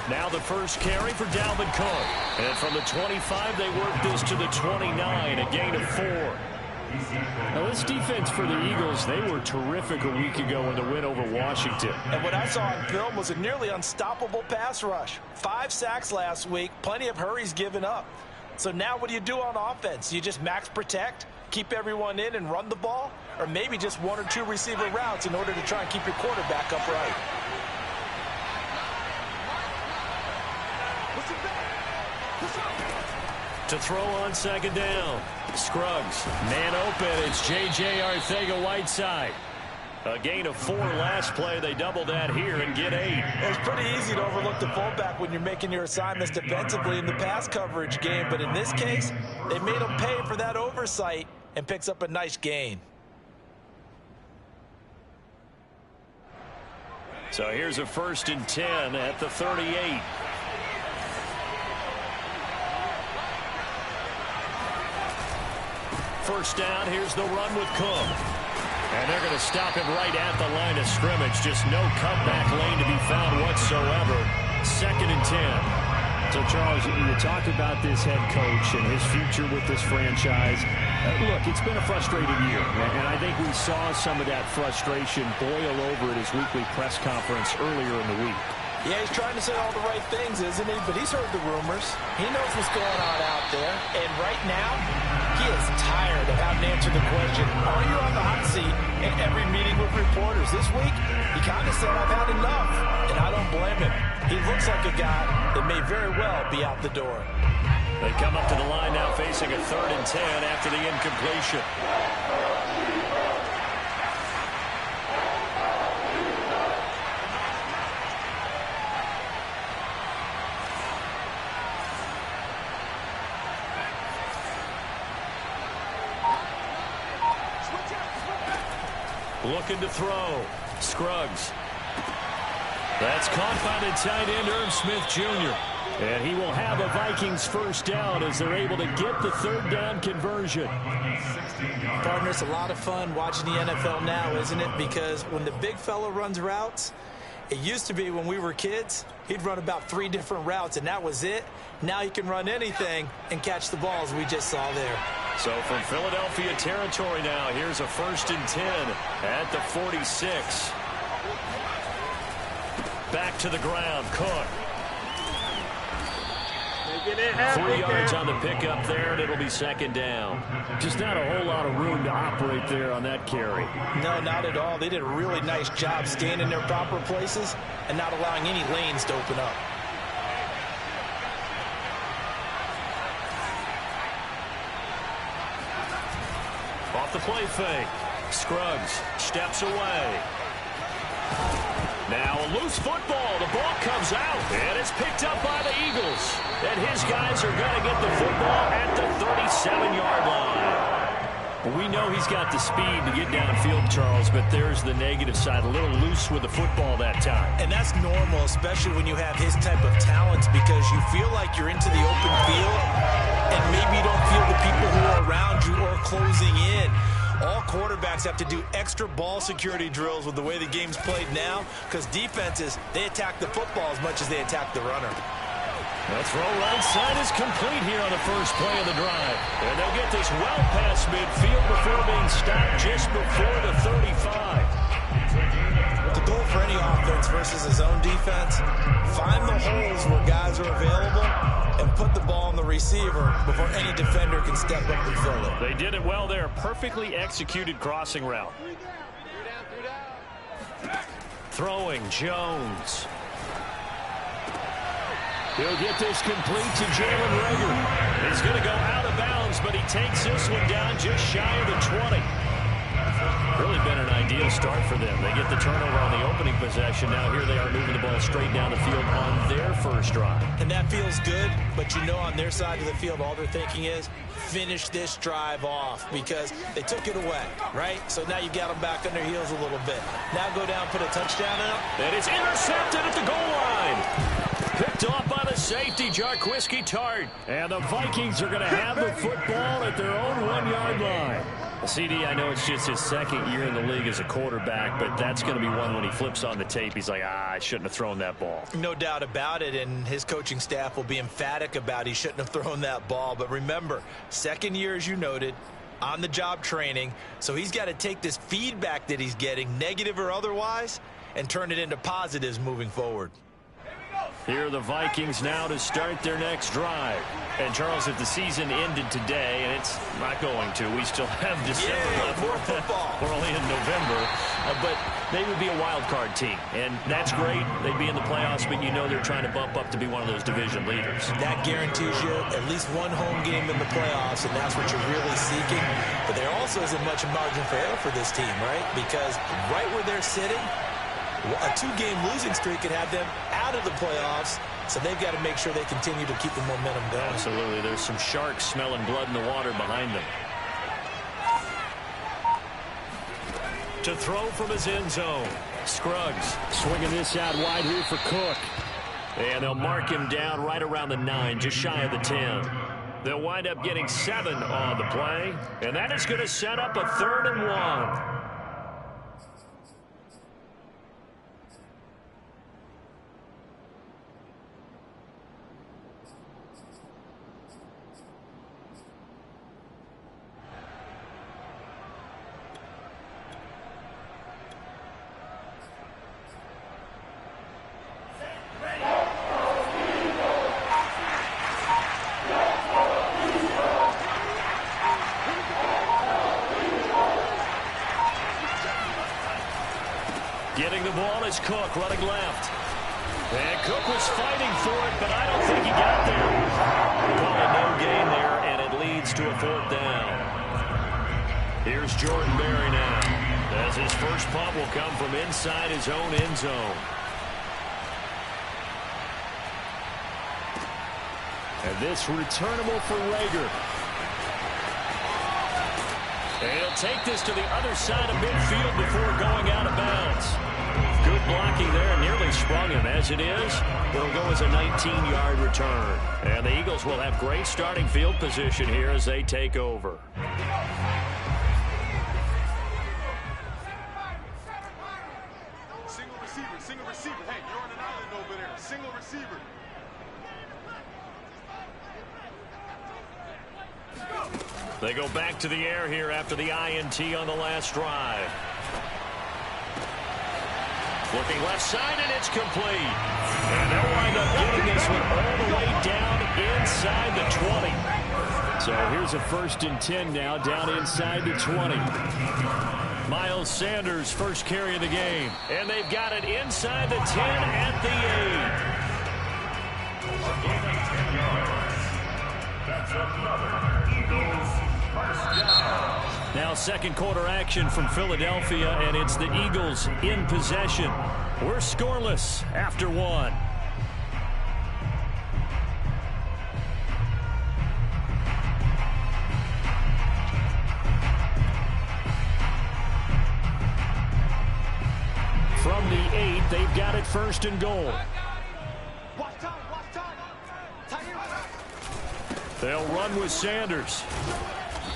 Now the first carry for Dalvin Cook. And from the 25, they work this to the 29, a gain of 4. Now this defense for the Eagles, they were terrific a week ago in the win over Washington. And what I saw on film was a nearly unstoppable pass rush. 5 sacks last week, plenty of hurries given up. So now what do you do on offense? You just max protect, keep everyone in and run the ball? Or maybe just 1 or 2 receiver routes in order to try and keep your quarterback upright? To throw on second down. Scruggs. Man open. It's J.J. Arcega-Whiteside. A gain of 4 last play. They double that here and get 8. It's pretty easy to overlook the fullback when you're making your assignments defensively in the pass coverage game. But in this case, they made him pay for that oversight and picks up a nice gain. So here's a 1st and 10 at the 38. First down, here's the run with Cook. And they're going to stop him right at the line of scrimmage. Just no cutback lane to be found whatsoever. 2nd and 10. So, Charles, you talk about this head coach and his future with this franchise. Look, it's been a frustrating year, and I think we saw some of that frustration boil over at his weekly press conference earlier in the week. Yeah, he's trying to say all the right things, isn't he? But he's heard the rumors. He knows what's going on out there. And right now, he is tired of having to answer the question, are you on the hot seat in every meeting with reporters? This week, he kind of said, I've had enough. And I don't blame him. He looks like a guy that may very well be out the door. They come up to the line now facing a 3rd and 10 after the incompletion. Looking to throw. Scruggs. That's caught by the tight end, Irv Smith Jr. And he will have a Vikings first down as they're able to get the 3rd down conversion. Partner, it's a lot of fun watching the NFL now, isn't it? Because when the big fella runs routes, it used to be when we were kids, he'd run about 3 different routes, and that was it. Now he can run anything and catch the balls we just saw there. So from Philadelphia territory now, here's a 1st and 10 at the 46. Back to the ground, Cook. 3 yards on the pickup there, and it'll be 2nd down. Just not a whole lot of room to operate there on that carry. No, not at all. They did a really nice job staying in their proper places and not allowing any lanes to open up. Off the play fake. Scruggs steps away. Now a loose football. The ball comes out, and it's picked up by the Eagles. And his guys are going to get the football at the 37-yard line. We know he's got the speed to get downfield, Charles, but there's the negative side. A little loose with the football that time. And that's normal, especially when you have his type of talents, because you feel like you're into the open field, and maybe you don't feel the people who are around you or closing in. All quarterbacks have to do extra ball security drills with the way the game's played now, because defenses, they attack the football as much as they attack the runner. The throw right side is complete here on the first play of the drive. And they'll get this well past midfield before being stopped just before the 35. The goal for any offense versus his own defense, find the holes where guys are available and put the ball on the receiver before any defender can step up and fill it. They did it well there. Perfectly executed crossing route. Throwing Jones. He'll get this complete to Jalen Reagor. He's going to go out of bounds, but he takes this one down just shy of the 20. Really been an ideal start for them. They get the turnover on the opening possession. Now here they are moving the ball straight down the field on their first drive. And that feels good, but you know on their side of the field all they're thinking is finish this drive off because they took it away, right? So now you got them back on their heels a little bit. Now go down, put a touchdown in them. And it's intercepted at the goal line. Picked off by the safety, Jarquiski Tart. And the Vikings are going to have the football at their own 1-yard line. CD, I know it's just his second year in the league as a quarterback, but that's going to be one when he flips on the tape. He's like, I shouldn't have thrown that ball. No doubt about it, and his coaching staff will be emphatic about he shouldn't have thrown that ball. But remember, second year, as you noted, on-the-job training, so he's got to take this feedback that he's getting, negative or otherwise, and turn it into positives moving forward. Here are the Vikings now to start their next drive. And, Charles, if the season ended today, and it's not going to, we still have December left. More football. We're only in November. But they would be a wild card team, and that's great. They'd be in the playoffs, but you know they're trying to bump up to be one of those division leaders. That guarantees you at least one home game in the playoffs, and that's what you're really seeking. But there also isn't much margin for error for this team, right? Because right where they're sitting, a 2-game losing streak could have them out of the playoffs, so they've got to make sure they continue to keep the momentum going. Absolutely. There's some sharks smelling blood in the water behind them. To throw from his end zone. Scruggs swinging this out wide here for Cook. And they'll mark him down right around the 9, just shy of the 10. They'll wind up getting 7 on the play, and that is going to set up a 3rd and 1. Getting the ball is Cook, running left. And Cook was fighting for it, but I don't think he got there. Call a no gain there, and it leads to a 4th down. Here's Jordan Berry now, as his first punt will come from inside his own end zone. And this returnable for Rager. And he'll take this to the other side of midfield before going out of bounds. Good blocking there, nearly sprung him. As it is, it'll go as a 19-yard return. And the Eagles will have great starting field position here as they take over. Single receiver, single receiver. Hey, you're on an island over there. Single receiver. They go back to the air here after the INT on the last drive. Looking left side, and it's complete. And they'll wind up getting this one all the way down inside the 20. So here's a 1st and 10 now, down inside the 20. Miles Sanders, first carry of the game. And they've got it inside the 10 at the 8. That's another Eagles first down. Now 2nd quarter action from Philadelphia, and it's the Eagles in possession. We're scoreless after 1. From the 8, they've got it 1st and goal. They'll run with Sanders.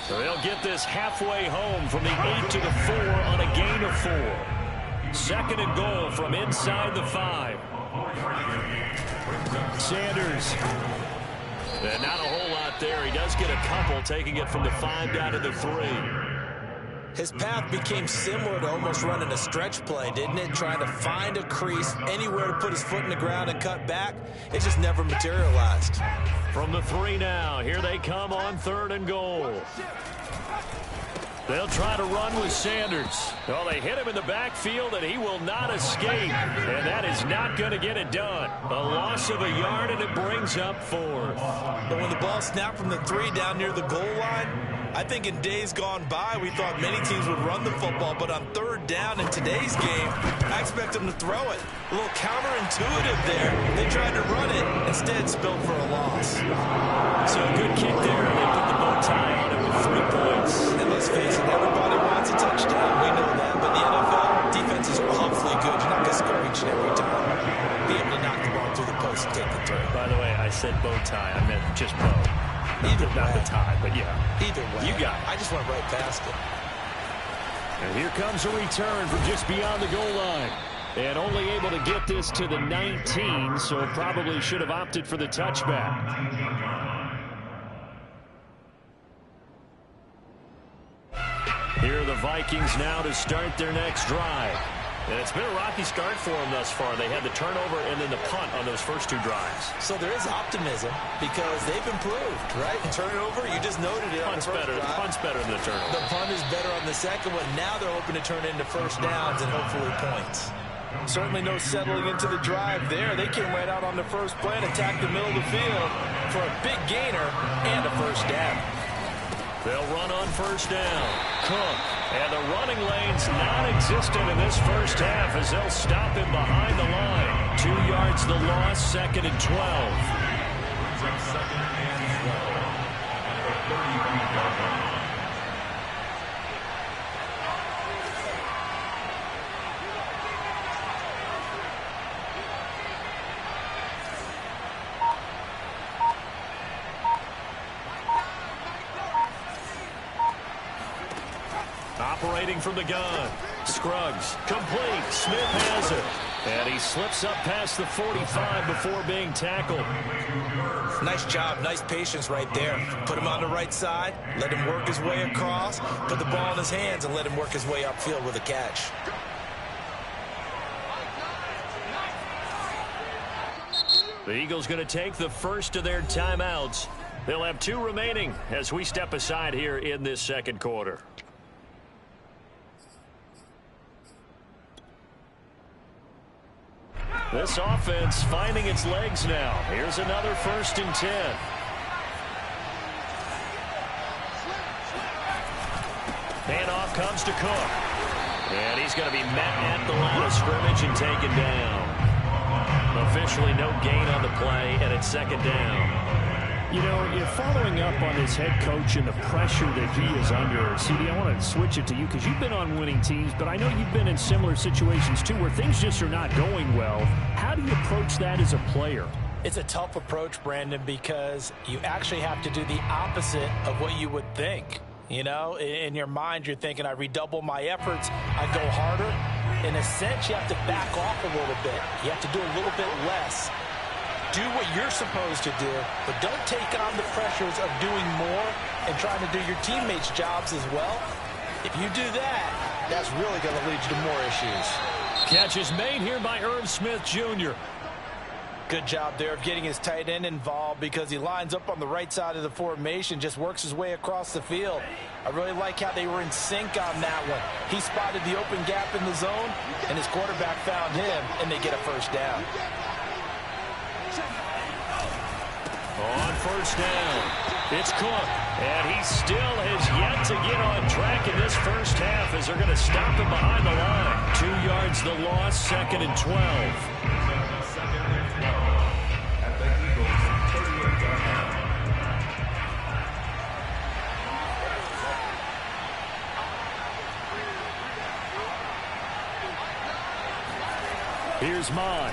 So they'll get this halfway home from the 8 to the 4 on a gain of 4. 2nd and goal from inside the 5. Sanders. And not a whole lot there. He does get a couple, taking it from the 5 down to the 3. His path became similar to almost running a stretch play, didn't it? Trying to find a crease, anywhere to put his foot in the ground and cut back. It just never materialized. From the 3 now, here they come on 3rd and goal. They'll try to run with Sanders. Well, they hit him in the backfield, and he will not escape. And that is not going to get it done. A loss of a yard, and it brings up 4th. But when the ball snapped from the 3 down near the goal line, I think in days gone by, we thought many teams would run the football, but on 3rd down in today's game, I expect them to throw it. A little counterintuitive there. They tried to run it, instead spilled for a loss. So a good kick there. They put the bow tie on it with 3 points. And let's face it, everybody wants a touchdown. We know that, but the NFL, defenses are awfully good. You're not going to score each and every time. Be able to knock the ball through the post and take the throw. By the way, I said bow tie. I meant just bow. Either Not way. the tie, but yeah. Either way. You got it. I just went right past it. And here comes a return from just beyond the goal line. And only able to get this to the 19, so probably should have opted for the touchback. Here are the Vikings now to start their next drive. And it's been a rocky start for them thus far. They had the turnover and then the punt on those first two drives. So there is optimism because they've improved, right? Turnover, you just noted it. Punt's better. The punt's better than the turnover. The punt is better on the second one. Now they're hoping to turn it into first downs and hopefully points. Certainly no settling into the drive there. They came right out on the first play and attacked the middle of the field for a big gainer and a first down. They'll run on first down. Cook. And the running lane's non-existent in this first half as they'll stop him behind the line. 2 yards the loss, 2nd and 12. Operating from the gun. Scruggs. Complete. Smith has it. And he slips up past the 45 before being tackled. Nice job. Nice patience right there. Put him on the right side. Let him work his way across. Put the ball in his hands and let him work his way upfield with a catch. The Eagles going to take the first of their timeouts. They'll have 2 remaining as we step aside here in this second quarter. This offense finding its legs now. Here's another 1st and 10. Handoff comes to Cook. And he's going to be met at the line of scrimmage and taken down. Officially no gain on the play, and it's 2nd down. You know, you're following up on this head coach and the pressure that he is under. CD, I want to switch it to you because you've been on winning teams, but I know you've been in similar situations too where things just are not going well. How do you approach that as a player? It's a tough approach, Brandon, because you actually have to do the opposite of what you would think. You know, in your mind, you're thinking, I redouble my efforts, I go harder. In a sense, you have to back off a little bit. You have to do a little bit less. Do what you're supposed to do, but don't take on the pressures of doing more and trying to do your teammates' jobs as well. If you do that, that's really going to lead you to more issues. Catch is made here by Irv Smith Jr. Good job there of getting his tight end involved because he lines up on the right side of the formation, just works his way across the field. I really like how they were in sync on that one. He spotted the open gap in the zone, and his quarterback found him, and they get a first down. On first down, it's Cook, and he still has yet to get on track in this first half as they're going to stop him behind the line. 2 yards the loss, 2nd and 12. Here's Mon.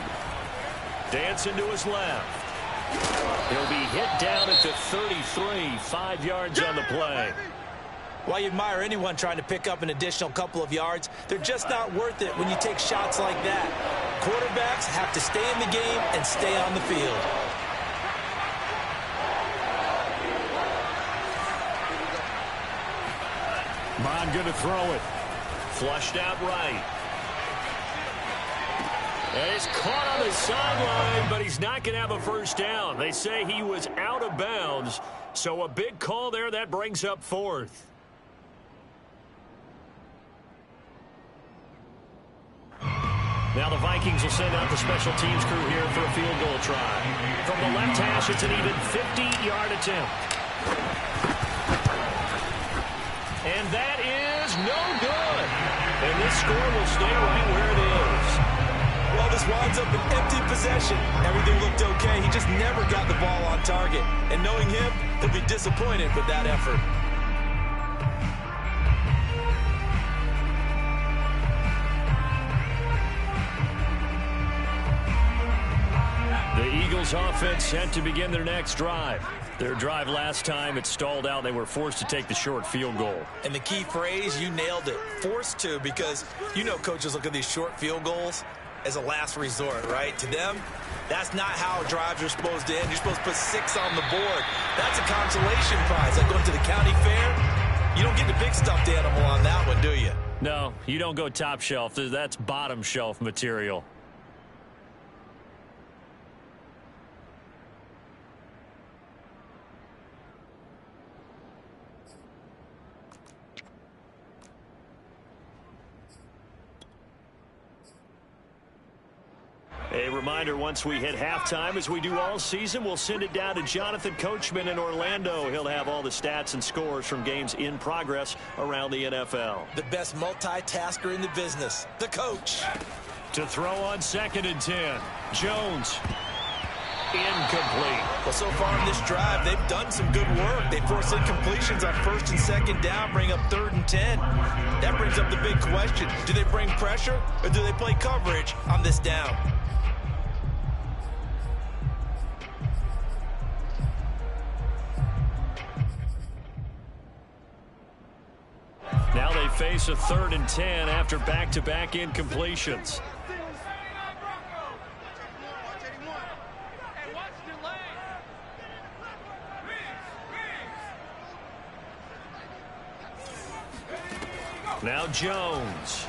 Dancing to his left. He'll be hit down at the 33, 5 yards on the play. While you admire anyone trying to pick up an additional couple of yards, they're just not worth it when you take shots like that. Quarterbacks have to stay in the game and stay on the field. Mon going to throw it. Flushed out right. And he's caught on the sideline, but he's not going to have a first down. They say he was out of bounds, so a big call there. That brings up 4th. Now the Vikings will send out the special teams crew here for a field goal try. From the left hash, it's an even 50-yard attempt. And that is no good. And this score will stay right where it is. Well, this winds up an empty possession. Everything looked okay. He just never got the ball on target. And knowing him, he'll be disappointed with that effort. The Eagles offense set to begin their next drive. Their drive last time, it stalled out. They were forced to take the short field goal. And the key phrase, you nailed it, forced to, because you know coaches look at these short field goals as a last resort, right? To them, that's not how drives are supposed to end. You're supposed to put 6 on the board. That's a consolation prize. Like going to the county fair, you don't get the big stuffed animal on that one, do you? No, you don't go top shelf. That's bottom shelf material. A reminder, once we hit halftime, as we do all season, we'll send it down to Jonathan Coachman in Orlando. He'll have all the stats and scores from games in progress around the NFL. The best multitasker in the business, the coach. To throw on 2nd and 10. Jones. Incomplete. Well, so far in this drive, they've done some good work. They forced incompletions on 1st and 2nd down, bring up 3rd and 10. That brings up the big question. Do they bring pressure or do they play coverage on this down? Now they face a 3rd and 10 after back-to-back incompletions. Now Jones.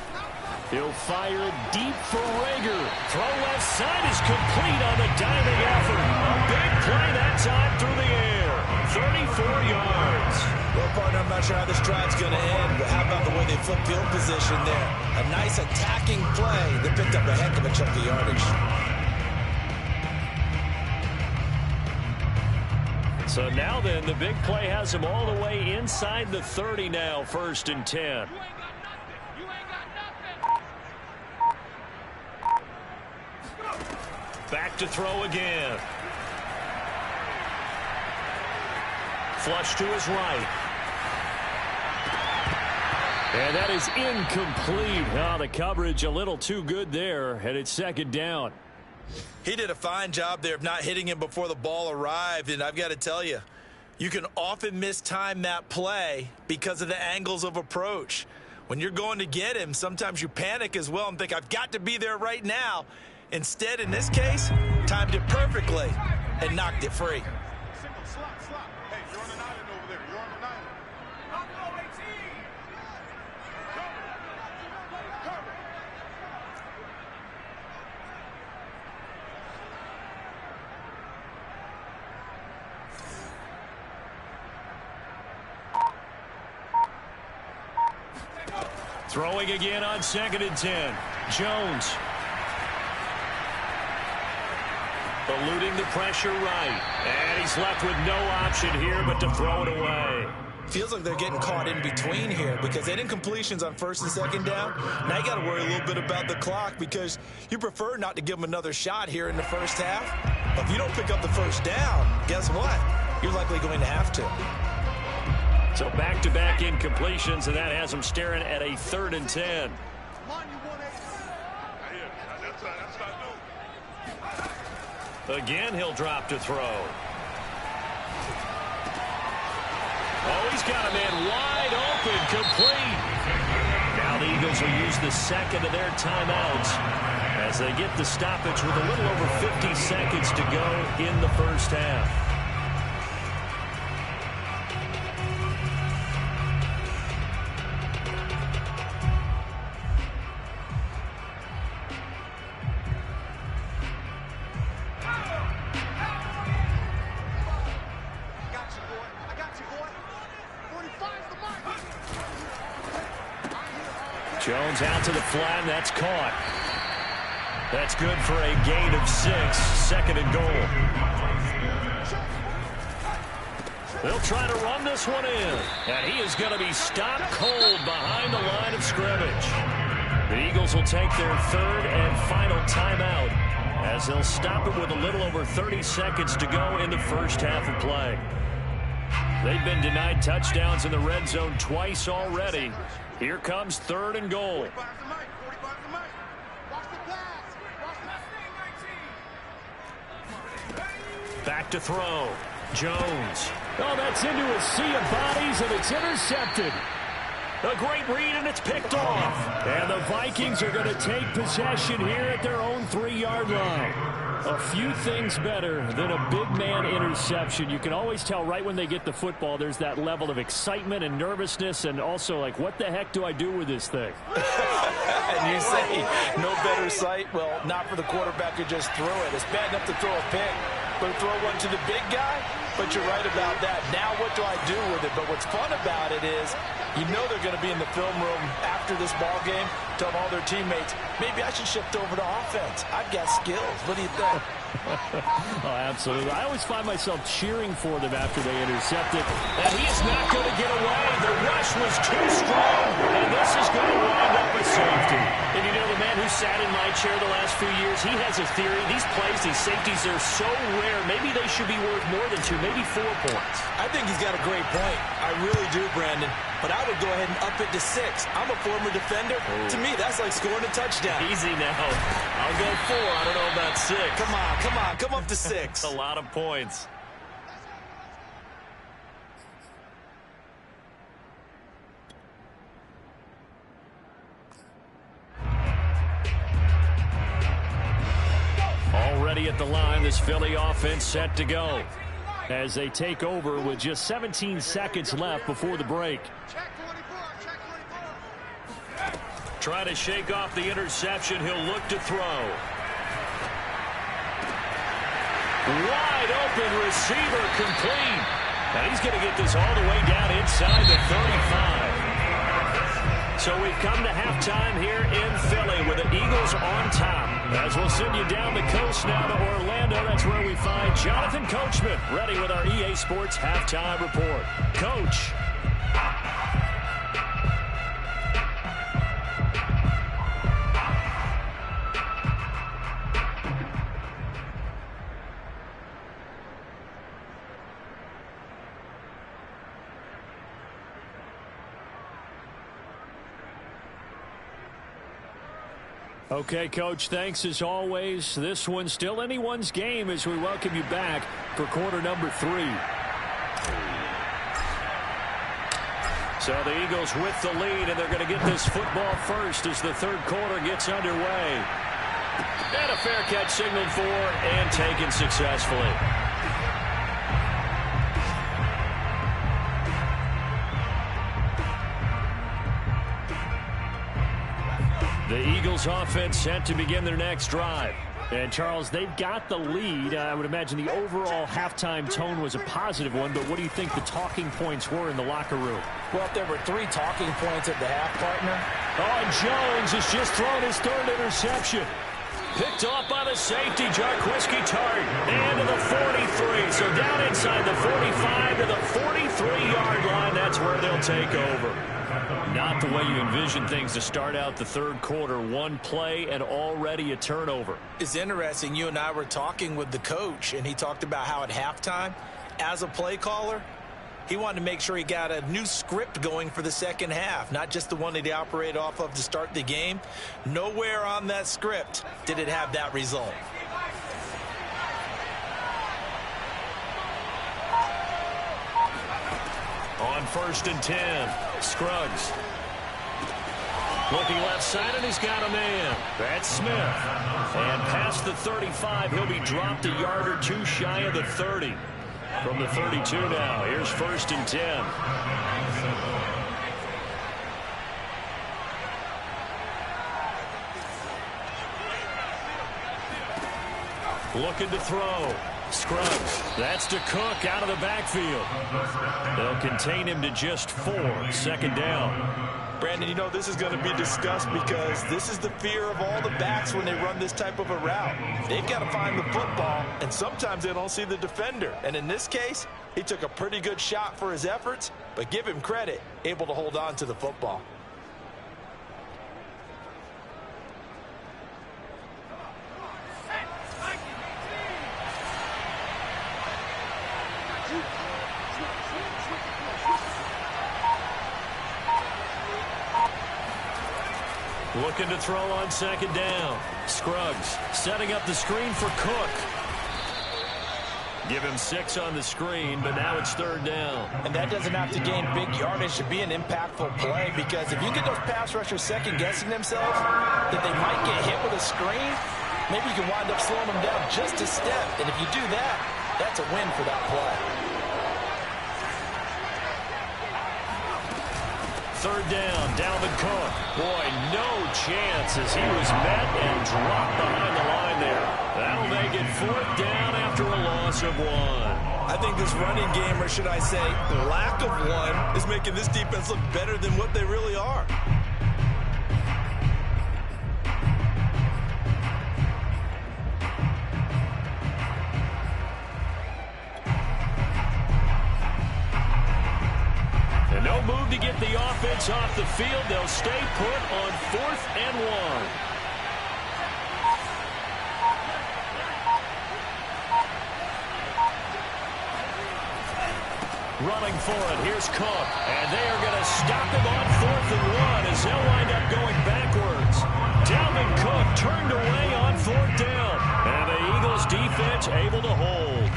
He'll fire deep for Rager. Throw left side is complete on the diving effort. A big play that time through the air. 34 yards. Well, partner, I'm not sure how this drive's going to end, but how about the way they flip field position there? A nice attacking play that picked up a heck of a chunk of yardage. So now then, the big play has him all the way inside the 30 now, 1st and 10. Back to throw again. Flush to his right. And that is incomplete. Oh, the coverage a little too good there, and it's 2nd down. He did a fine job there of not hitting him before the ball arrived, and I've got to tell you, you can often mistime that play because of the angles of approach. When you're going to get him, sometimes you panic as well and think, I've got to be there right now. Instead, in this case, timed it perfectly and knocked it free. Single slot. Hey, you're on an island over there. You're on an island. Throwing again on 2nd and 10. Jones. Eluding the pressure right. And he's left with no option here but to throw it away. Feels like they're getting caught in between here because they did incompletions on 1st and 2nd down. Now you got to worry a little bit about the clock because you prefer not to give them another shot here in the first half. But if you don't pick up the 1st down, guess what? You're likely going to have to. So back-to-back incompletions, and that has them staring at a 3rd and 10. Again, he'll drop to throw. Oh, he's got a man wide open, complete. Now the Eagles will use the 2nd of their timeouts as they get the stoppage with a little over 50 seconds to go in the first half. Jones out to the flat, and that's caught. That's good for a gain of 6, 2nd and goal. They'll try to run this one in, and he is going to be stopped cold behind the line of scrimmage. The Eagles will take their 3rd and final timeout as they'll stop it with a little over 30 seconds to go in the first half of play. They've been denied touchdowns in the red zone twice already. Here comes 3rd and goal. Back to throw. Jones. Oh, that's into a sea of bodies, and it's intercepted. A great read, and it's picked off. And the Vikings are going to take possession here at their own 3-yard line. A few things better than a big man interception. You can always tell right when they get the football, there's that level of excitement and nervousness, and also like, what the heck do I do with this thing? And you say, no better sight? Well, not for the quarterback who just threw it. It's bad enough to throw a pick, but throw one to the big guy? But you're right about that. Now what do I do with it? But what's fun about it is, you know they're going to be in the film room after this ball game, telling all their teammates, maybe I should shift over to offense. I've got skills. What do you think? Oh, absolutely. I always find myself cheering for them after they intercept it. And he's not going to get away. The rush was too strong, and this is going to wind up a safety. And you know, the man who sat in my chair the last few years, he has a theory. These plays, these safeties, are so rare. Maybe they should be worth more than 2, maybe 4 points. I think he's got a great point. I really do, Brandon. But I would go ahead and up it to 6. I'm a former defender. Oh. To me, that's like scoring a touchdown. Easy now. I'll go 4. I don't know about 6. Come up to 6. A lot of points. Already at the line, this Philly offense set to go as they take over with just 17 seconds left before the break. Trying to shake off the interception. He'll look to throw. Wide open receiver, complete. And he's going to get this all the way down inside the 35. So we've come to halftime here in Philly with the Eagles on top. As we'll send you down the coast now to Orlando, that's where we find Jonathan Coachman ready with our EA Sports Halftime Report. Coach. Okay, Coach, thanks as always. This one's still anyone's game as we welcome you back for quarter number 3. So the Eagles with the lead, and they're going to get this football first as the third quarter gets underway. And a fair catch signaled for and taken successfully. The Eagles offense set to begin their next drive. And, Charles, they've got the lead. I would imagine the overall halftime tone was a positive one, but what do you think the talking points were in the locker room? Well, if there were 3 talking points at the half, partner. Oh, Jones has just thrown his 3rd interception. Picked off by the safety, Jarquiski Tart. And to the 43. So down inside the 45 to the 43-yard line. That's where they'll take over. Not the way you envision things to start out the third quarter. 1 play and already a turnover. It's interesting. You and I were talking with the coach, and he talked about how at halftime, as a play caller, he wanted to make sure he got a new script going for the second half, not just the one that he operated off of to start the game. Nowhere on that script did it have that result. On 1st and 10, Scruggs. Looking left side, and he's got a man. That's Smith. And past the 35, he'll be dropped a yard or 2 shy of the 30. From the 32 now, here's 1st and 10. Looking to throw. Scruggs. That's to Cook out of the backfield. They'll contain him to just 4. 2nd down. Brandon, you know, this is going to be discussed because this is the fear of all the backs when they run this type of a route. They've got to find the football, and sometimes they don't see the defender. And in this case, he took a pretty good shot for his efforts, but give him credit, able to hold on to the football. Looking to throw on 2nd down. Scruggs setting up the screen for Cook. Give him 6 on the screen, but now it's 3rd down. And that doesn't have to gain big yardage to be an impactful play, because if you get those pass rushers second-guessing themselves that they might get hit with a screen, maybe you can wind up slowing them down just a step. And if you do that, that's a win for that play. 3rd down, Dalvin Cook. Boy, no chance as he was met and dropped behind the line there. That'll make it 4th down after a loss of 1. I think this running game, or should I say lack of one, is making this defense look better than what they really are. No move to get the offense off the field. They'll stay put on 4th and 1. Running for it. Here's Cook. And they are going to stop him on 4th and 1 as they'll wind up going backwards. Dalvin Cook turned away on 4th down. And the Eagles defense able to hold.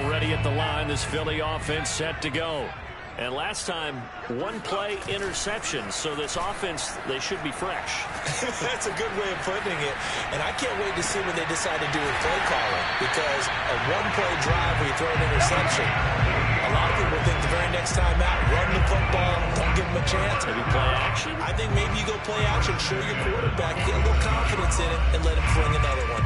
Already at the line, this Philly offense set to go. And last time, 1-play interception. So this offense, they should be fresh. That's a good way of putting it. And I can't wait to see what they decide to do with play calling, because a 1-play drive where you throw an interception, a lot of people think the very next time out, run the football, don't give them a chance. Maybe play action? I think maybe you go play action, show your quarterback, get a little confidence in it, and let him fling another one.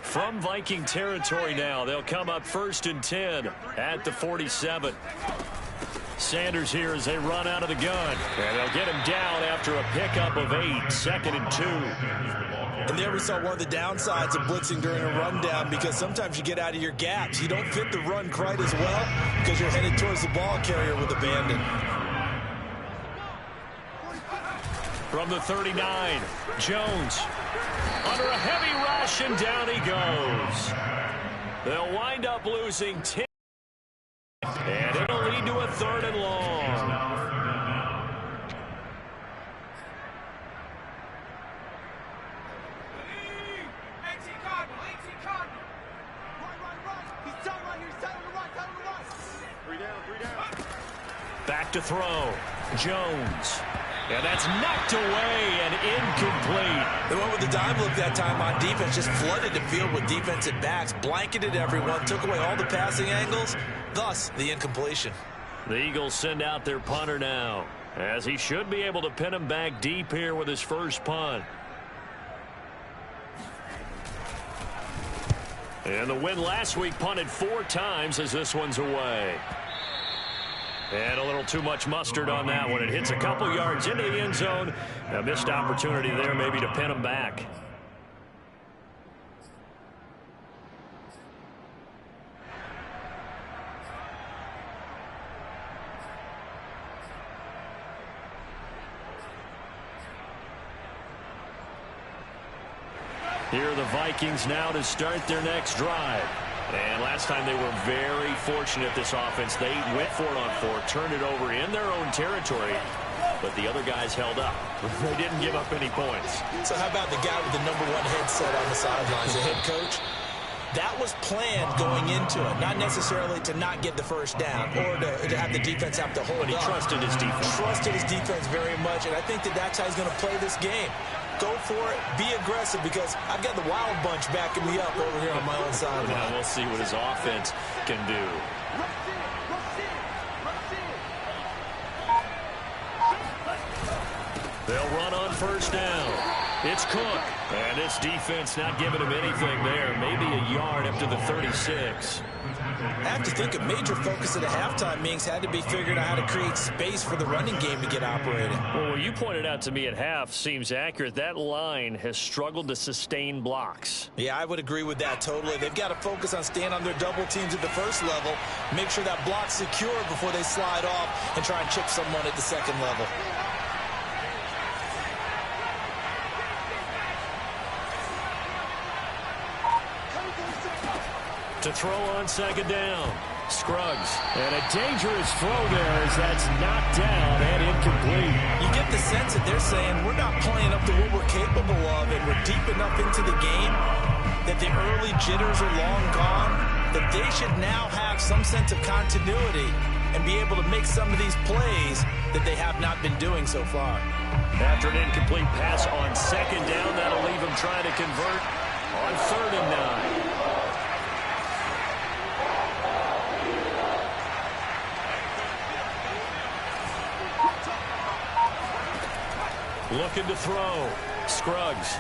From Viking territory now, they'll come up 1st and 10 at the 47. Sanders here as they run out of the gun. And they'll get him down after a pickup of 8, 2nd and 2. And there we saw one of the downsides of blitzing during a rundown, because sometimes you get out of your gaps. You don't fit the run quite as well because you're headed towards the ball carrier with abandon. From the 39, Jones under a heavy rush, and down he goes. They'll wind up losing 10, and it'll lead to a 3rd and long. Back to throw. Jones. And that's knocked away and incomplete. They went with the dime look that time on defense, just flooded the field with defensive backs, blanketed everyone, took away all the passing angles, thus the incompletion. The Eagles send out their punter now, as he should be able to pin him back deep here with his first punt. And the win last week punted 4 times as this one's away. And a little too much mustard on that one. It hits a couple yards into the end zone. A missed opportunity there maybe to pin him back. Here are the Vikings now to start their next drive. And last time they were very fortunate, this offense. They went for it on 4, turned it over in their own territory, but the other guys held up. They didn't give up any points. So how about the guy with the #1 headset on the sidelines, the head coach? That was planned going into it, not necessarily to not get the first down or to have the defense have to hold up. But he trusted his defense. Trusted his defense very much, and I think that's how he's going to play this game. Go for it, be aggressive, because I've got the wild bunch backing me up over here on my own sideline. Now we'll see what his offense can do. They'll run on 1st down. It's Cook, and this defense not giving him anything there. Maybe a yard up to the 36. I have to think a major focus at the halftime meetings had to be figuring out how to create space for the running game to get operating. Well, what you pointed out to me at half seems accurate. That line has struggled to sustain blocks. Yeah, I would agree with that totally. They've got to focus on staying on their double teams at the first level, make sure that block's secure before they slide off and try and chip someone at the second level. To throw on second down. Scruggs. And a dangerous throw there as that's knocked down and incomplete. You get the sense that they're saying we're not playing up to what we're capable of, and we're deep enough into the game that the early jitters are long gone, that they should now have some sense of continuity and be able to make some of these plays that they have not been doing so far. After an incomplete pass on second down, that'll leave them trying to convert on 3rd and 9. Looking to throw. Scruggs.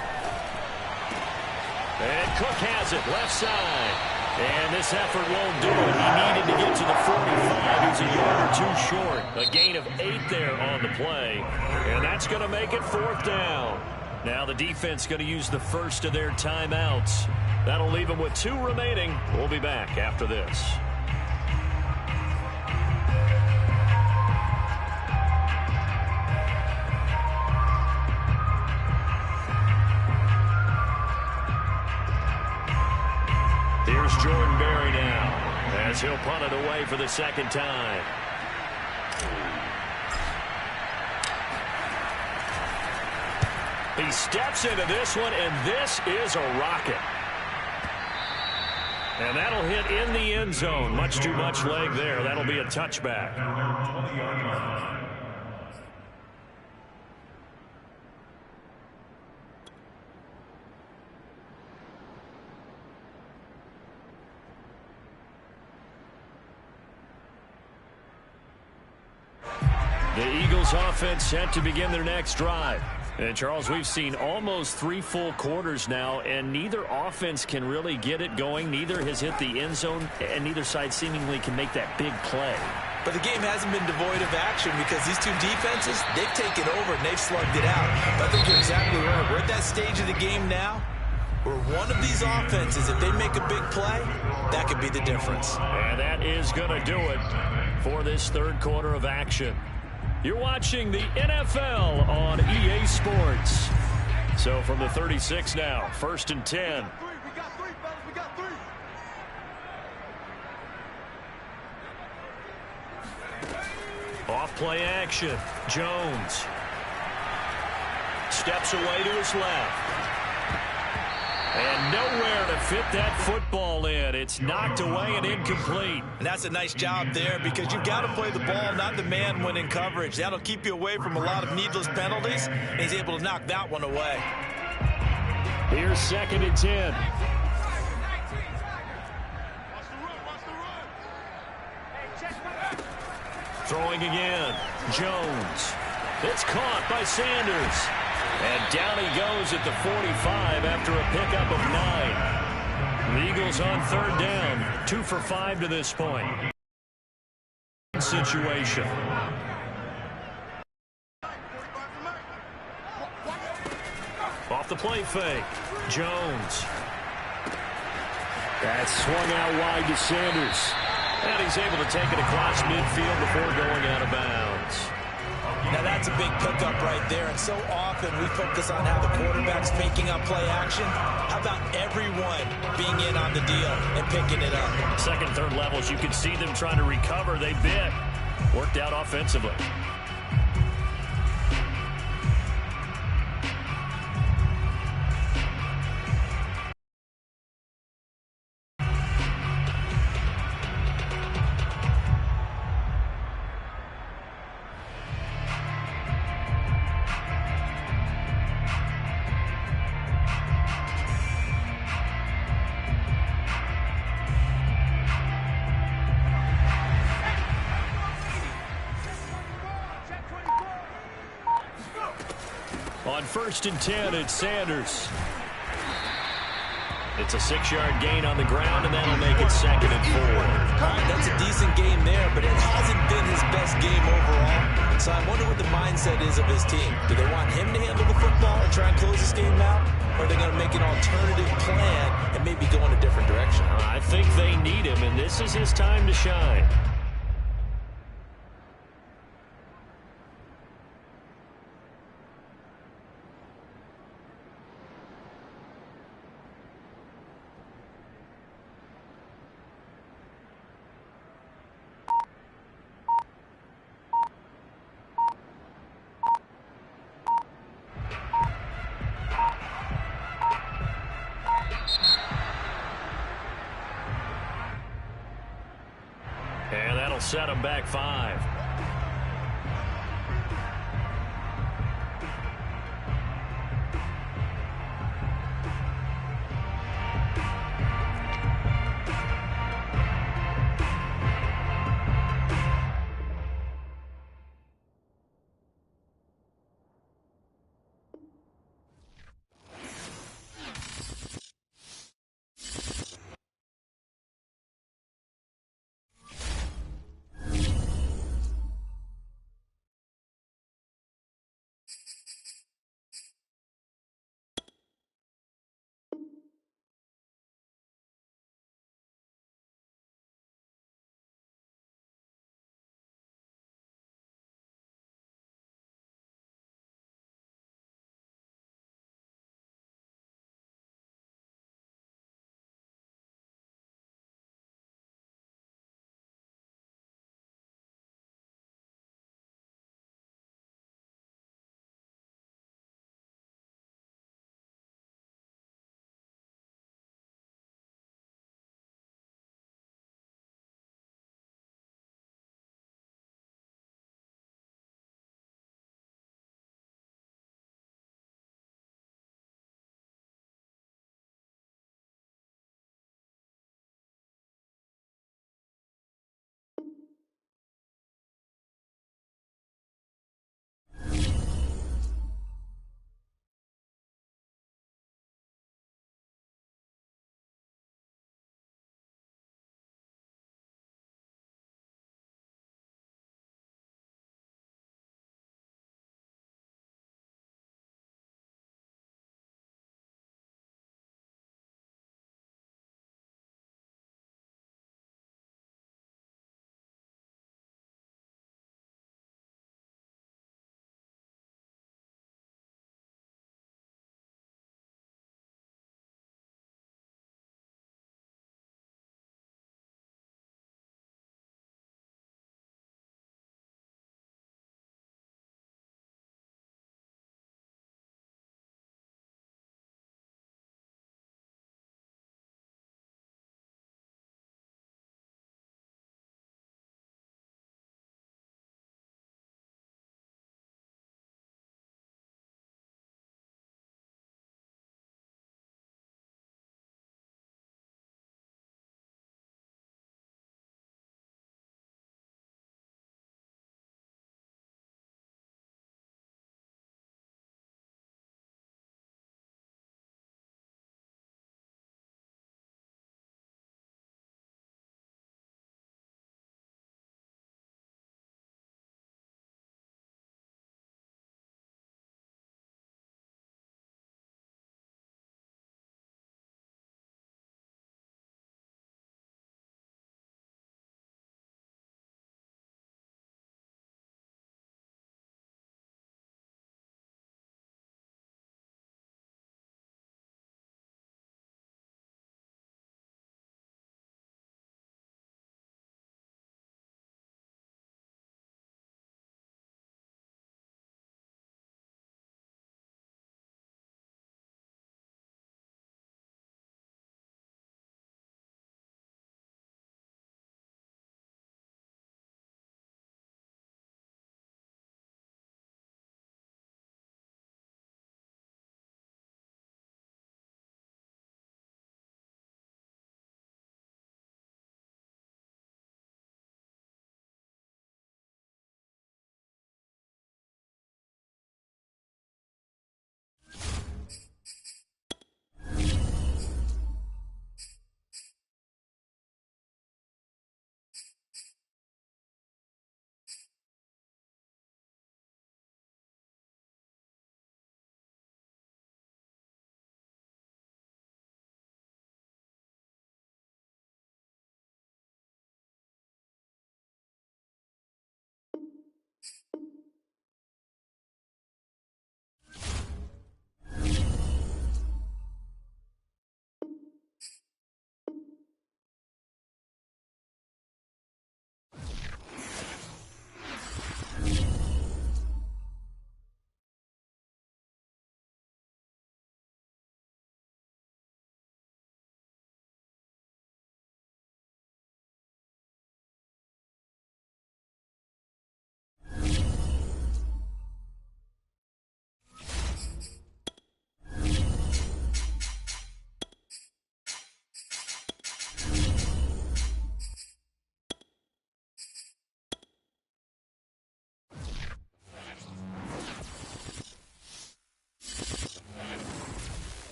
And Cook has it left side. And this effort won't do it. He needed to get to the 45. He's a yard or 2 short. A gain of 8 there on the play. And that's going to make it 4th down. Now the defense going to use the first of their timeouts. That'll leave them with 2 remaining. We'll be back after this. Here's Jordan Berry now as he'll punt it away for the second time. He steps into this one, and this is a rocket. And that'll hit in the end zone. Much too much leg there. That'll be a touchback. The Eagles offense set to begin their next drive. And, Charles, we've seen almost 3 full quarters now, and neither offense can really get it going. Neither has hit the end zone, and neither side seemingly can make that big play. But the game hasn't been devoid of action because these two defenses, they've taken over and they've slugged it out. But I think you're exactly right. We're at that stage of the game now where one of these offenses, if they make a big play, that could be the difference. And that is going to do it for this 3rd quarter of action. You're watching the NFL on EA Sports. So from the 36 now, 1st and 10. We got 3, fellas. We got 3. Off play action. Jones. Steps away to his left. And nowhere to fit that football in. It's knocked away and incomplete. And that's a nice job there because you've got to play the ball, not the man when in coverage. That'll keep you away from a lot of needless penalties, and he's able to knock that one away. Here's 2nd and 10. Throwing again. Jones. It's caught by Sanders. And down he goes at the 45 after a pickup of 9. The Eagles on 3rd down. 2 for 5 to this point. Situation. Off the play fake. Jones. That's swung out wide to Sanders. And he's able to take it across midfield before going out of bounds. Now that's a big pickup right there, and so often we focus on how the quarterback's making up play action. How about everyone being in on the deal and picking it up? 2nd, 3rd levels, you can see them trying to recover. They bit. Worked out offensively. On 1st and 10, it's Sanders. It's a 6-yard gain on the ground, and that'll make it 2nd and 4. All right, that's a decent game there, but it hasn't been his best game overall. So I wonder what the mindset is of his team. Do they want him to handle the football and try and close this game out? Or are they going to make an alternative plan and maybe go in a different direction? I think they need him, and this is his time to shine. And that'll set him back 5.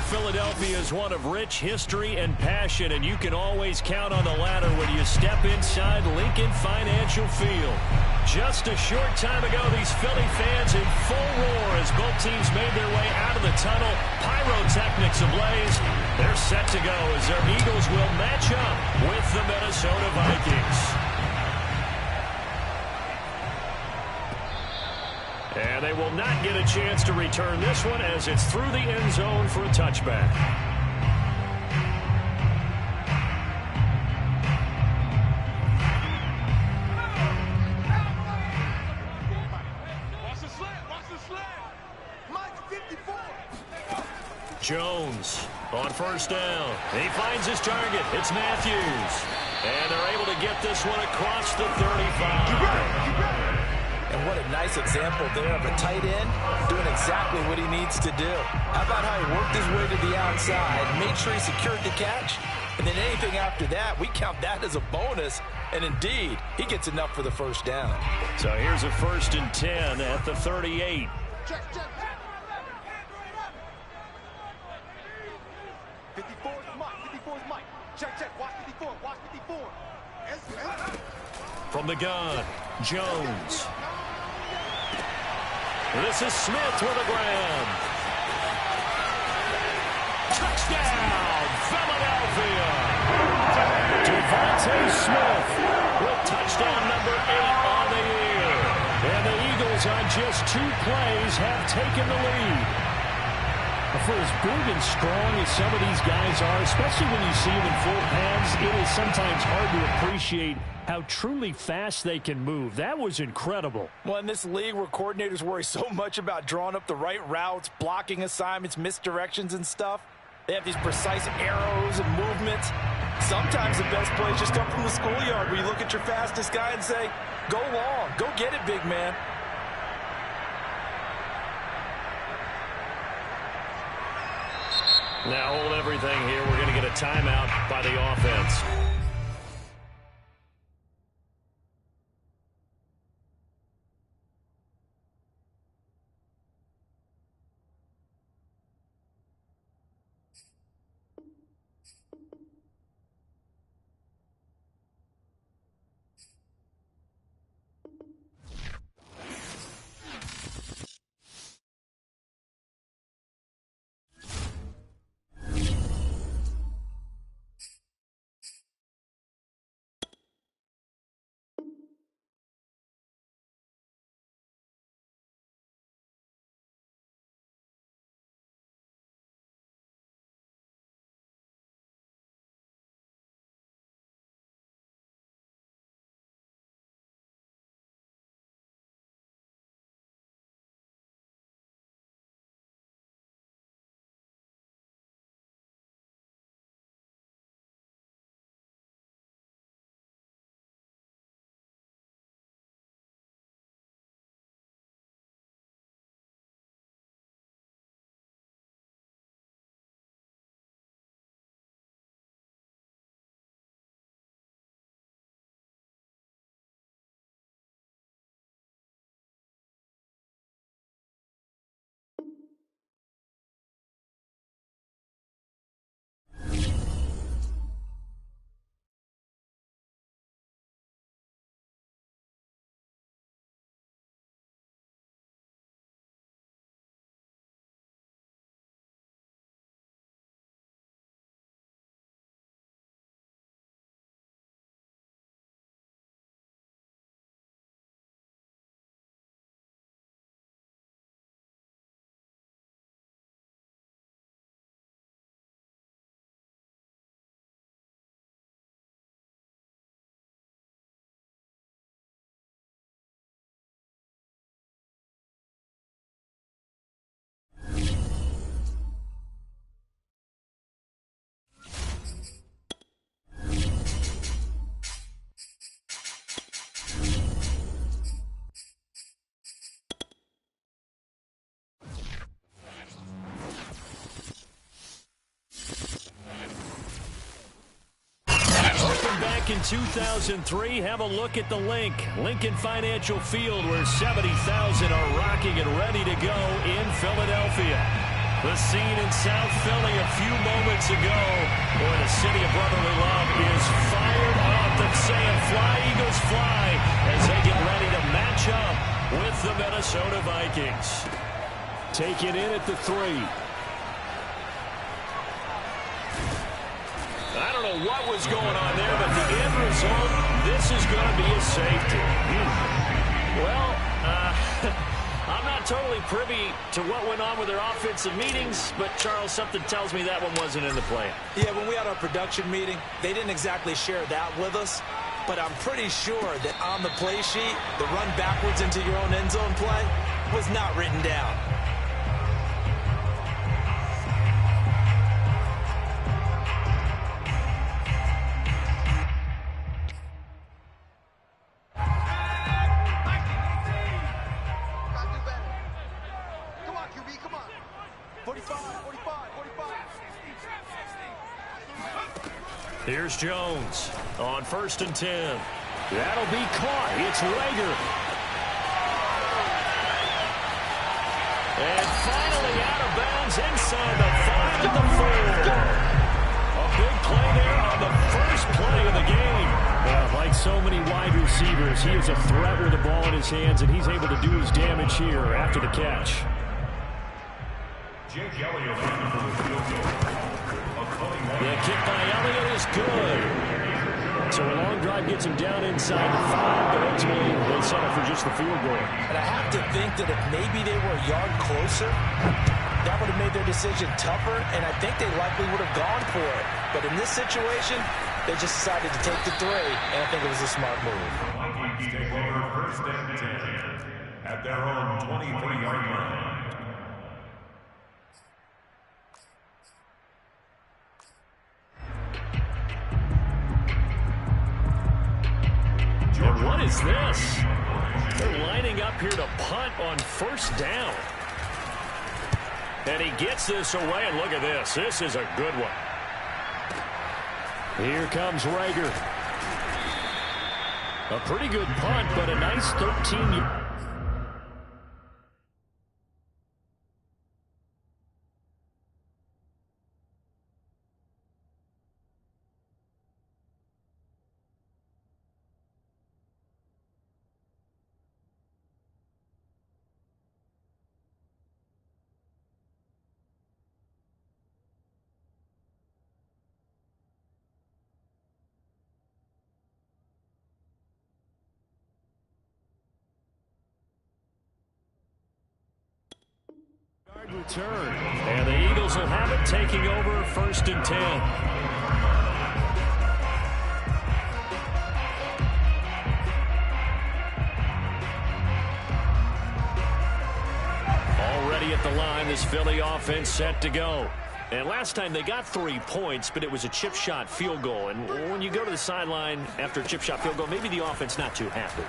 Philadelphia is one of rich history and passion, and you can always count on the ladder when you step inside Lincoln Financial Field. Just a short time ago, these Philly fans in full roar as both teams made their way out of the tunnel. Pyrotechnics ablaze. They're set to go as their Eagles will match up with the Minnesota Vikings. And they will not get a chance to return this one as it's through the end zone for a touchback. Watch the slant. Watch the slant. Mike 54. Jones on first down. He finds his target. It's Matthews. And they're able to get this one across the 35. And what a nice example there of a tight end doing exactly what he needs to do. How about how he worked his way to the outside, made sure he secured the catch, and then anything after that, we count that as a bonus. And indeed, he gets enough for the first down. So here's a 1st and 10 at the 38. Check. 54 is Mike. 54 is Mike. Check. Watch 54. Watch 54. From the gun, Jones. This is Smith with a grab. Touchdown, Philadelphia. Devontae Smith with touchdown number 8 on the year. And the Eagles on just 2 plays have taken the lead. For as big and strong as some of these guys are, especially when you see them in full pads, it is sometimes hard to appreciate how truly fast they can move. That was incredible. Well, in this league where coordinators worry so much about drawing up the right routes, blocking assignments, misdirections and stuff, they have these precise arrows and movements. Sometimes the best plays just come from the schoolyard where you look at your fastest guy and say, go long, go get it, big man. Now hold everything here. We're going to get a timeout by the offense. Back in 2003, have a look at the Lincoln Financial Field, where 70,000 are rocking and ready to go in Philadelphia. The scene in South Philly a few moments ago where the city of brotherly love is fired up. They're saying fly, Eagles, fly as they get ready to match up with the Minnesota Vikings. Taken in at the 3. I don't know what was going on there, but the end result, this is going to be a safety. Well, I'm not totally privy to what went on with their offensive meetings, but, Charles, something tells me that one wasn't in the plan. Yeah, when we had our production meeting, they didn't exactly share that with us, but I'm pretty sure that on the play sheet, the run backwards into your own end zone play was not written down. Here's Jones on 1st and 10. That'll be caught. It's Rager. And finally out of bounds inside the 5 at the 4. A big play there on the first play of the game. Like so many wide receivers, he is a threat with the ball in his hands, and he's able to do his damage here after the catch. The kick by Elliott is good. So a long drive gets him down inside the 5, but ultimately they settle for just the field goal. And I have to think that if maybe they were a yard closer, that would have made their decision tougher, and I think they likely would have gone for it. But in this situation, they just decided to take the 3, and I think it was a smart move. Vikings take over 1st and 10 at their own 23-yard line. And what is this? They're lining up here to punt on 1st down. And he gets this away, and look at this. This is a good one. Here comes Rager. A pretty good punt, but a nice 13-yard. Return. And the Eagles will have it, taking over 1st and 10. Already at the line, this Philly offense set to go. And last time they got 3 points, but it was a chip shot field goal. And when you go to the sideline after a chip shot field goal, maybe the offense not too happy.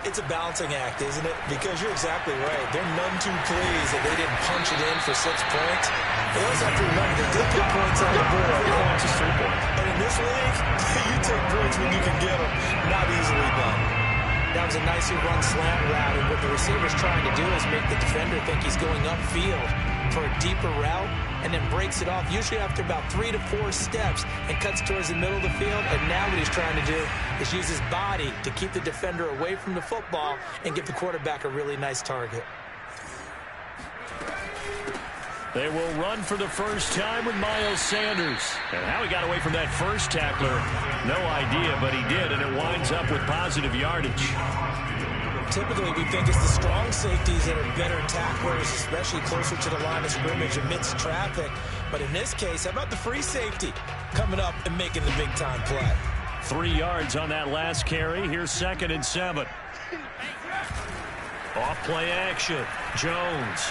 It's a balancing act, isn't it? Because you're exactly right. They're none too pleased that they didn't punch it in for 6 points. They also have to remember they did get points on the board. 3 points is 3 points. And in this league, you take points when you can get them. Not easily done. That was a nicely run slant route, and what the receiver's trying to do is make the defender think he's going upfield for a deeper route, and then breaks it off, usually after about 3 to 4 steps, and cuts towards the middle of the field. And now what he's trying to do is use his body to keep the defender away from the football and give the quarterback a really nice target. They will run for the first time with Miles Sanders. And how he got away from that first tackler, no idea, but he did, and it winds up with positive yardage. Typically, we think it's the strong safeties that are better tacklers, especially closer to the line of scrimmage amidst traffic. But in this case, how about the free safety coming up and making the big-time play? 3 yards on that last carry. Here's 2nd and 7. Off-play action. Jones.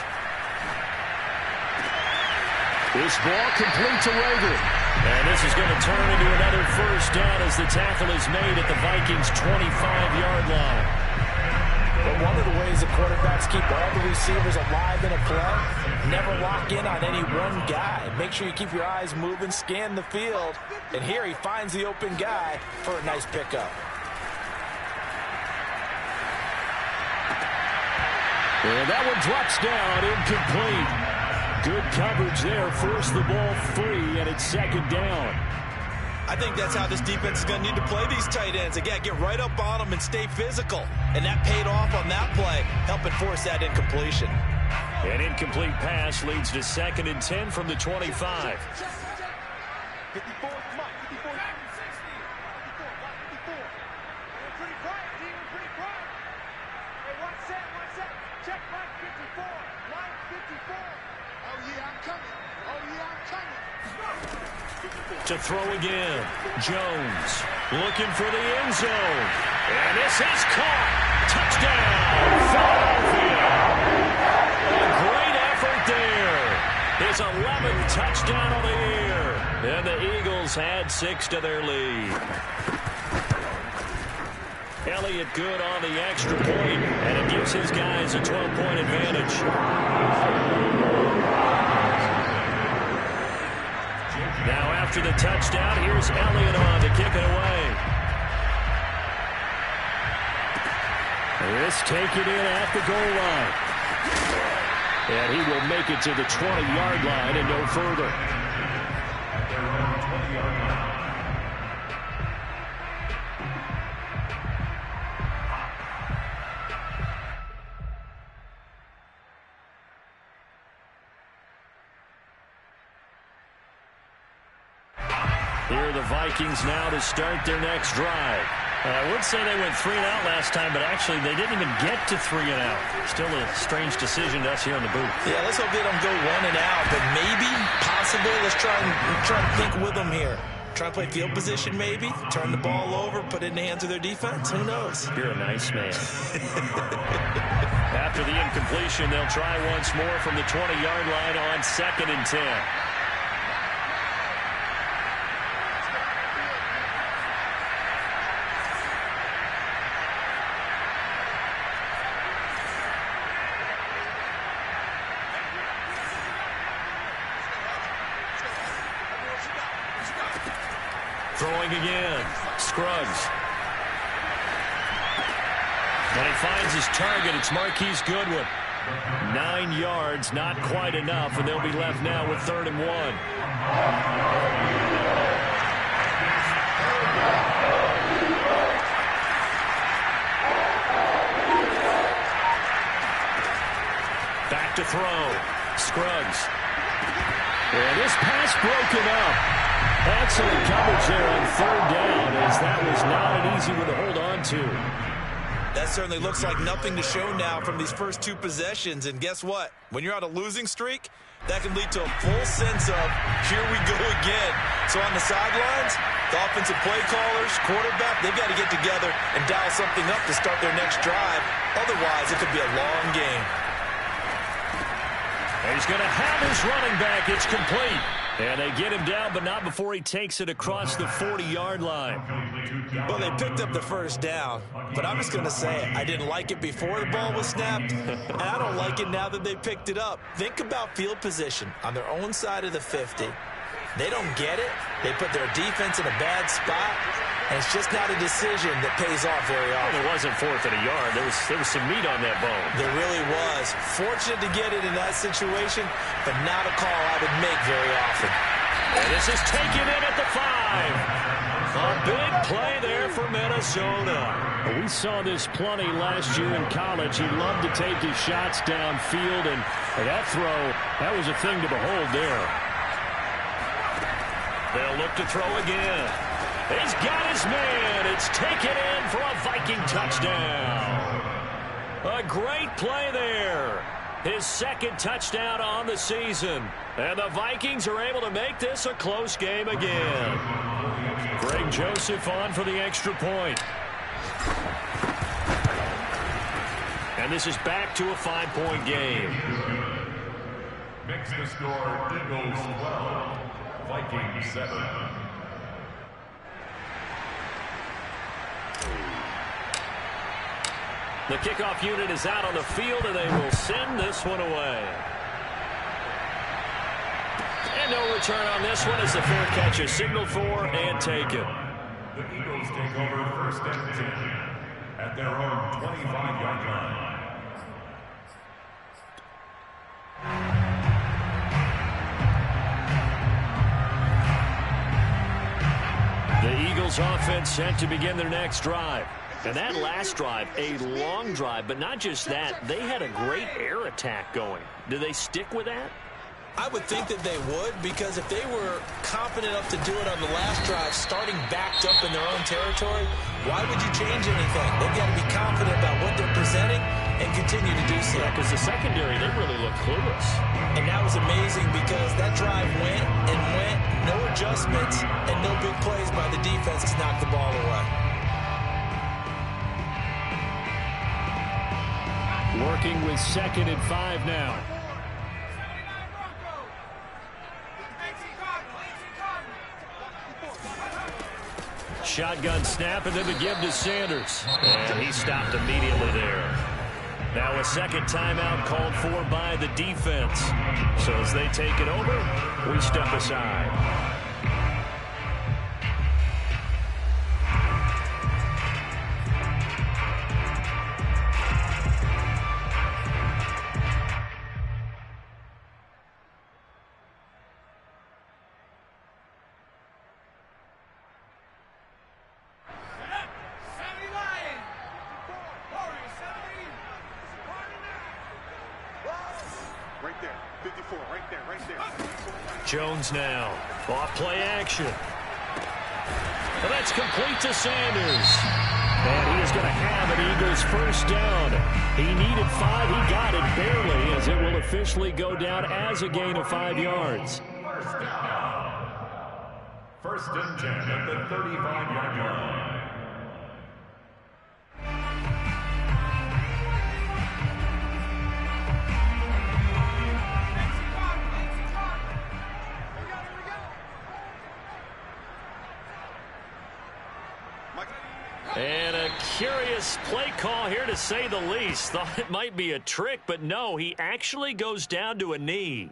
This ball complete to Rager. And this is going to turn into another first down as the tackle is made at the Vikings' 25-yard line. But one of the ways the quarterbacks keep all the receivers alive in a play, never lock in on any one guy. Make sure you keep your eyes moving, scan the field. And here he finds the open guy for a nice pickup. And that one drops down incomplete. Good coverage there. Forced the ball free, and it's second down. I think that's how this defense is going to need to play these tight ends. Again, get right up on them and stay physical. And that paid off on that play, helping force that incompletion. An incomplete pass leads to 2nd and 10 from the 25. 54 is Mike. 54 is 54. Watch 54. We're pretty quiet, team. We're pretty quiet. Hey, one set. Check Mike 54. Mike 54. Oh, yeah, I'm coming. Oh, yeah, I'm coming. To throw again. Jones looking for the end zone. And this is caught. Touchdown, Philadelphia. A great effort there. His 11th touchdown on the year. And the Eagles add 6 to their lead. Elliott good on the extra point, and it gives his guys a 12-point advantage. Now after the touchdown, here's Elliott on to kick it away. This taken in at the goal line. And he will make it to the 20-yard line and no further. Their own 20-yard line. Here are the Vikings now to start their next drive. I would say they went 3-and-out last time, but actually they didn't even get to 3-and-out. Still a strange decision to us here in the booth. Yeah, let's hope they don't go 1-and-out, but maybe, possibly, let's try and think with them here. Try and play field position maybe, turn the ball over, put it in the hands of their defense. Who knows? You're a nice man. After the incompletion, they'll try once more from the 20-yard line on 2nd and 10. Throwing again. Scruggs. And he finds his target. It's Marquise Goodwin. 9 yards, not quite enough, and they'll be left now with 3rd and 1. Back to throw. Scruggs. And this pass broken up. Excellent coverage there on 3rd down, as that was not an easy one to hold on to. That certainly looks like nothing to show now from these first 2 possessions. And guess what? When you're on a losing streak, that can lead to a full sense of, here we go again. So on the sidelines, the offensive play callers, quarterback, they've got to get together and dial something up to start their next drive. Otherwise, it could be a long game. And he's going to have his running back. It's complete. And they get him down, but not before he takes it across the 40-yard line. Well, they picked up the first down, but I'm just going to say it. I didn't like it before the ball was snapped, and I don't like it now that they picked it up. Think about field position on their own side of the 50. They don't get it. They put their defense in a bad spot, and it's just not a decision that pays off very often. Well, it wasn't 4th and a yard. There was some meat on that bone. There really was. Fortunate to get it in that situation, but not a call I would make very often. And this is taken in at the 5. A big play there for Minnesota. We saw this plenty last year in college. He loved to take his shots downfield, and that throw, that was a thing to behold there. They'll look to throw again. He's got his man. It's taken in for a Viking touchdown. A great play there. His 2nd touchdown on the season. And the Vikings are able to make this a close game again. Greg Joseph on for the extra point. And this is back to a 5-point game. Makes the score Eagles 12, Vikings 7. The kickoff unit is out on the field, and they will send this one away. And no return on this one as the fair catch is signaled for and taken. The Eagles take over 1st and 10 at their own 25-yard line. The Eagles offense set to begin their next drive. And that last drive, a long drive, but not just that, they had a great air attack going. Do they stick with that? I would think that they would, because if they were confident enough to do it on the last drive, starting backed up in their own territory, why would you change anything? They've got to be confident about what they're presenting and continue to do so. Yeah, because the secondary, they really look clueless. And that was amazing because that drive went and went, no adjustments, and no big plays by the defense to knock the ball away. Working with 2nd and 5 now. Shotgun snap, and then the give to Sanders. And he stopped immediately there. Now a second timeout called for by the defense. So as they take it over, we step aside. Right there. 54. Right there. Right there. Jones now. Off play action. And that's complete to Sanders. And he is going to have an Eagles first down. He needed 5. He got it barely, as it will officially go down as a gain of 5 yards. First down. First and 10 at the 35-yard line. And a curious play call here, to say the least. Thought it might be a trick, but no, he actually goes down to a knee.